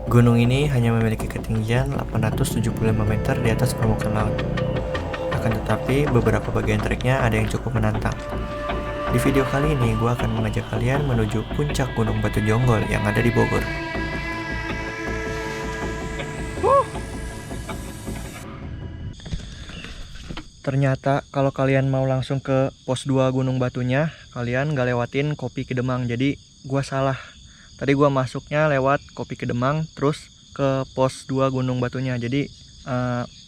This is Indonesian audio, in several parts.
Gunung ini hanya memiliki ketinggian 875 meter di atas permukaan laut. Akan tetapi, beberapa bagian treknya ada yang cukup menantang. Di video kali ini, gue akan mengajak kalian menuju puncak Gunung Batu Jonggol yang ada di Bogor. Ternyata kalau kalian mau langsung ke pos 2 Gunung Batunya, kalian gak lewatin Kopi Kedemang. Jadi gua salah. Tadi gua masuknya lewat Kopi Kedemang terus ke pos 2 Gunung Batunya. Jadi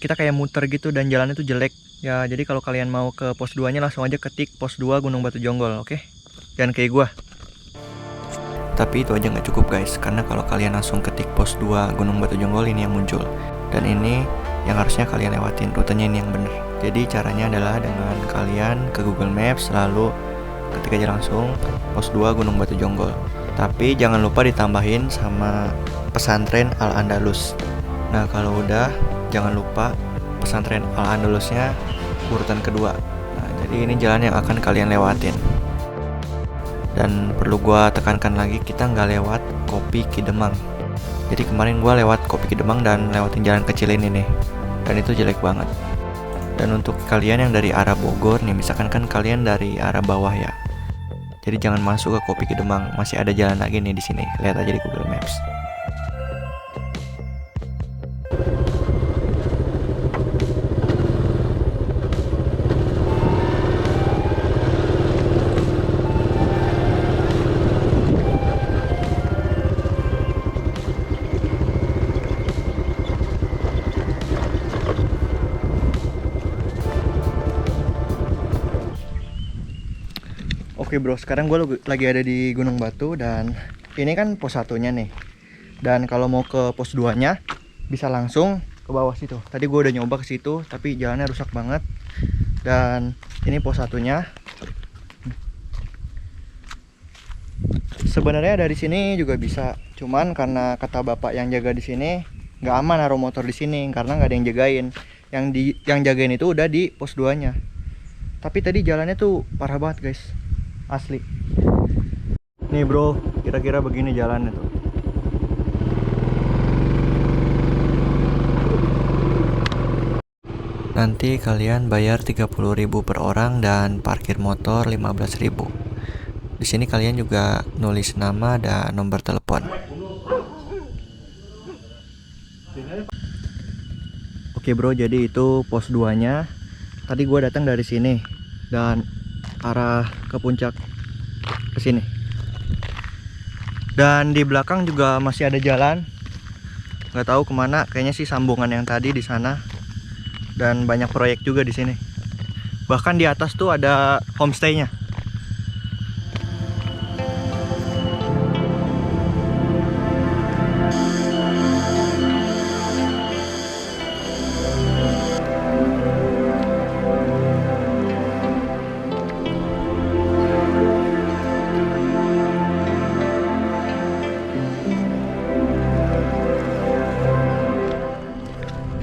kita kayak muter gitu dan jalannya tuh jelek. Ya, jadi kalau kalian mau ke pos 2-nya langsung aja ketik pos 2 Gunung Batu Jonggol, oke? Jangan kayak gua. Tapi itu aja nggak cukup guys, karena kalau kalian langsung ketik pos 2 Gunung Batu Jonggol ini yang muncul. Dan ini yang harusnya kalian lewatin, rutenya ini yang bener. Jadi caranya adalah dengan kalian ke Google Maps, lalu ketik aja langsung pos 2 Gunung Batu Jonggol. Tapi jangan lupa ditambahin sama pesantren Al-Andalus. Nah kalau udah, jangan lupa pesantren Al-Andalusnya urutan kedua. Nah jadi ini jalan yang akan kalian lewatin. Dan perlu gua tekankan lagi, kita nggak lewat Kopi Kidemang. Jadi kemarin gua lewat Kopi Kidemang dan lewatin jalan kecil ini nih, dan itu jelek banget. Dan untuk kalian yang dari arah Bogor nih, misalkan kan kalian dari arah bawah ya, jadi jangan masuk ke Kopi Kidemang, masih ada jalan lagi nih di sini. Lihat aja di Google Maps. Oke bro, sekarang gue lagi ada di Gunung Batu dan ini kan pos 1-nya nih. Dan kalau mau ke pos 2-nya bisa langsung ke bawah situ. Tadi gue udah nyoba ke situ tapi jalannya rusak banget. Dan ini pos 1-nya. Sebenarnya dari sini juga bisa, cuman karena kata bapak yang jaga di sini nggak aman naruh motor di sini karena nggak ada yang jagain. Yang jagain itu udah di pos 2-nya. Tapi tadi jalannya tuh parah banget guys. Asli. Nih bro, kira-kira begini jalannya tuh. Nanti kalian bayar 30.000 per orang dan parkir motor 15.000. Di sini kalian juga nulis nama dan nomor telepon. Oke bro, jadi itu pos 2-nya. Tadi gua datang dari sini dan arah ke puncak ke sini. Dan di belakang juga masih ada jalan. Nggak tahu kemana, kayaknya sih sambungan yang tadi di sana. Dan banyak proyek juga di sini. Bahkan di atas tuh ada homestay-nya.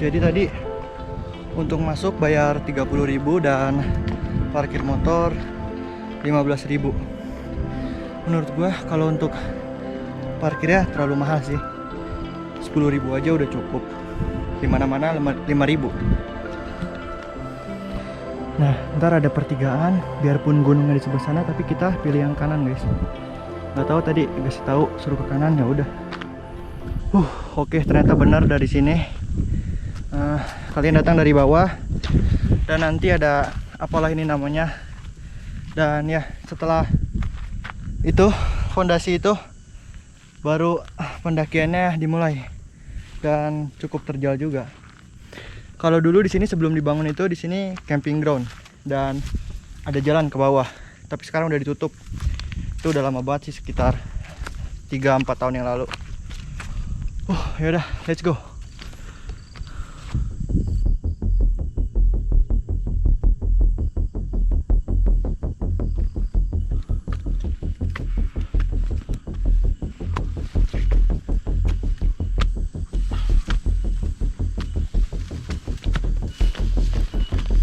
Jadi tadi untuk masuk bayar 30.000 dan parkir motor 15.000. Menurut gua kalau untuk parkirnya terlalu mahal sih. 10.000 aja udah cukup. Dimana-mana 5.000. Nah, ntar ada pertigaan. Biarpun gunungnya di sebelah sana, tapi kita pilih yang kanan guys. Nggak tahu tadi dikasih tahu suruh ke kanan, ya udah. Oke, ternyata benar dari sini. Kalian datang dari bawah dan nanti ada apalah ini namanya, dan ya setelah itu fondasi itu baru pendakiannya dimulai dan cukup terjal juga. Kalau dulu di sini sebelum dibangun itu di sini camping ground dan ada jalan ke bawah, tapi sekarang udah ditutup. Itu udah lama banget sih, sekitar 3-4 tahun yang lalu. Yaudah, let's go.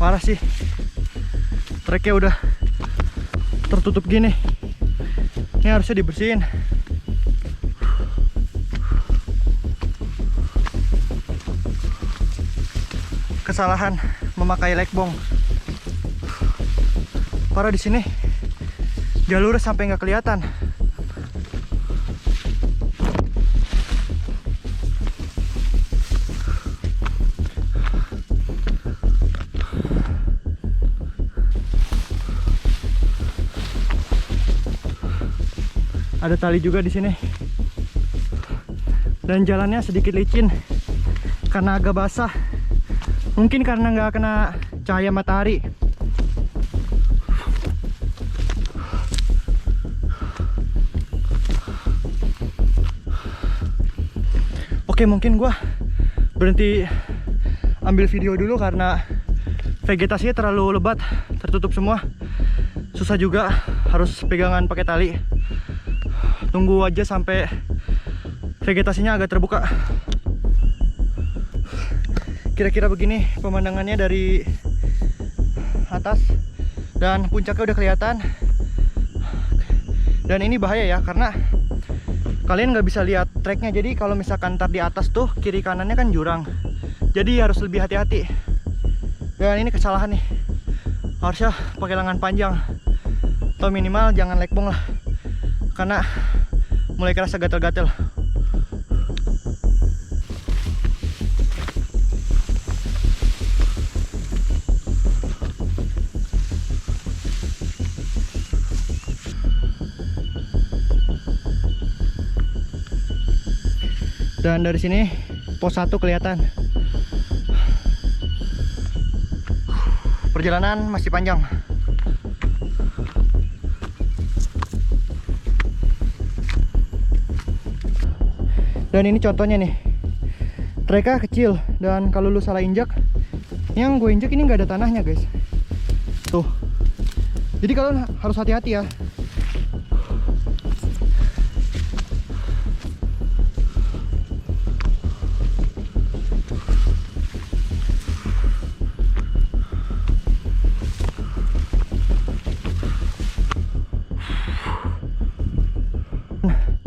Parah sih, treknya udah tertutup gini. Ini harusnya dibersihin. kesalahan memakai lekbong. Parah di sini. Jalur sampai nggak kelihatan. Ada tali juga di sini. Dan jalannya sedikit licin karena agak basah. Mungkin karena nggak kena cahaya matahari. Oke, mungkin gua berhenti ambil video dulu karena vegetasinya terlalu lebat, tertutup semua. Susah juga, harus pegangan pakai tali. Tunggu aja sampai vegetasinya agak terbuka. Kira-kira begini pemandangannya dari atas, dan puncaknya udah kelihatan. Dan ini bahaya ya, karena kalian nggak bisa lihat treknya. Jadi kalau misalkan ntar di atas tuh kiri kanannya kan jurang, jadi harus lebih hati-hati. Dan ini kesalahan nih, harusnya pakai lengan panjang atau minimal jangan lekbong lah, karena mulai kerasa gatel-gatel. Dan dari sini pos 1 kelihatan. Perjalanan masih panjang. Dan ini contohnya nih, treknya kecil, dan kalau lu salah injak, yang gue injak ini nggak ada tanahnya guys, tuh. Jadi kalian harus hati-hati ya.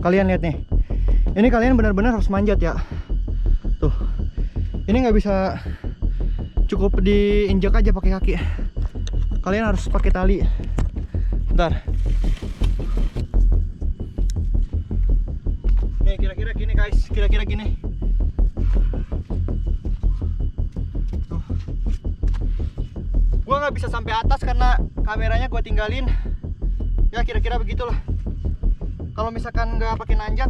Kalian lihat nih, ini kalian benar-benar harus manjat ya. Tuh, ini nggak bisa cukup diinjak aja pakai kaki. Kalian harus pakai tali. Bentar. Nih kira-kira gini guys, kira-kira gini. Tuh. Gua nggak bisa sampai atas karena kameranya gua tinggalin. Ya kira-kira begitulah. Kalau misalkan nggak pakai nanjak,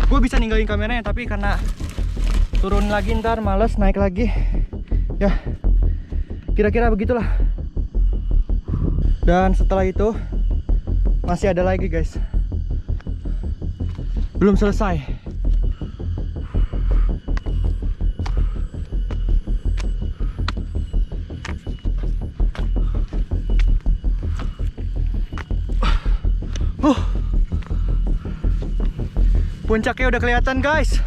gue bisa ninggalin kameranya, tapi karena turun lagi ntar males naik lagi. Ya, kira-kira begitulah. Dan setelah itu masih ada lagi guys, belum selesai. Puncaknya udah kelihatan guys.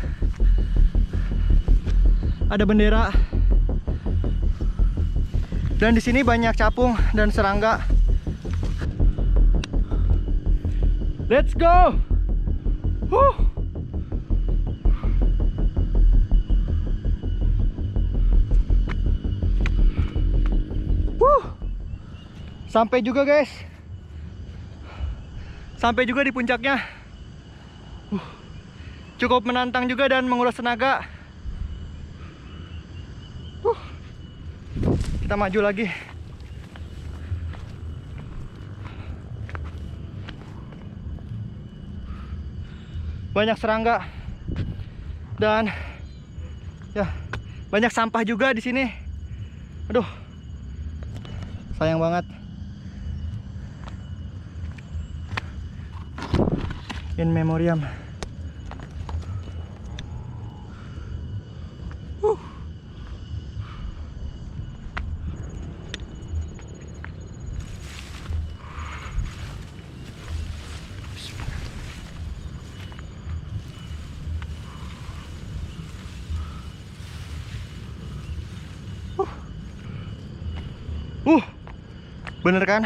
Ada bendera. Dan di sini banyak capung dan serangga. Let's go. Sampai juga guys. Sampai juga di puncaknya. Cukup menantang juga dan menguras tenaga. Kita maju lagi. Banyak serangga dan ya banyak sampah juga di sini. Aduh, sayang banget. In memoriam. Bener kan?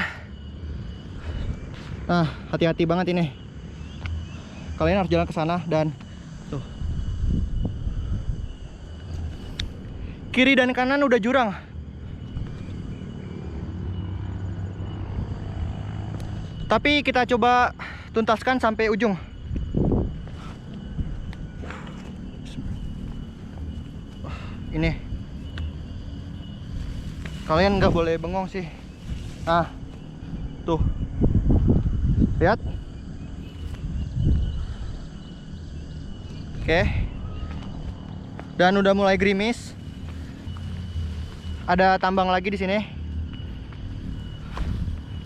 Nah, hati-hati banget ini. Kalian harus jalan ke sana dan tuh. Kiri dan kanan udah jurang. Tapi kita coba tuntaskan sampai ujung. Ini. Kalian nggak boleh bengong sih. Nah, tuh. Lihat. Oke. Dan udah mulai gerimis. Ada tambang lagi di sini.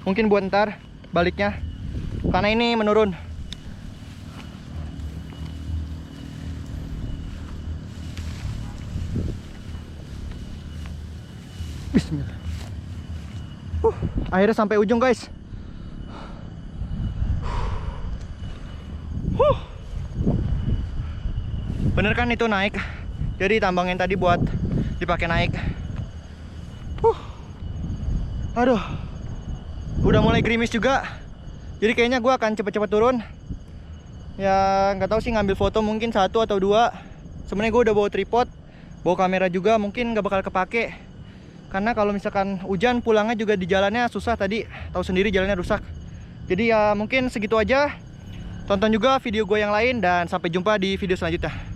Mungkin buat ntar baliknya, karena ini menurun. Bismillah. Akhirnya sampai ujung guys. Bener kan itu naik. Jadi tambang yang tadi buat dipakai naik. Aduh, udah mulai gerimis juga. Jadi kayaknya gue akan cepet-cepet turun. Ya nggak tahu sih, ngambil foto mungkin 1 atau 2. Sebenarnya gue udah bawa tripod, bawa kamera juga, mungkin nggak bakal kepake. Karena kalau misalkan hujan pulangnya juga di jalannya susah, tadi tahu sendiri jalannya rusak. Jadi ya mungkin segitu aja. Tonton juga video gue yang lain dan sampai jumpa di video selanjutnya.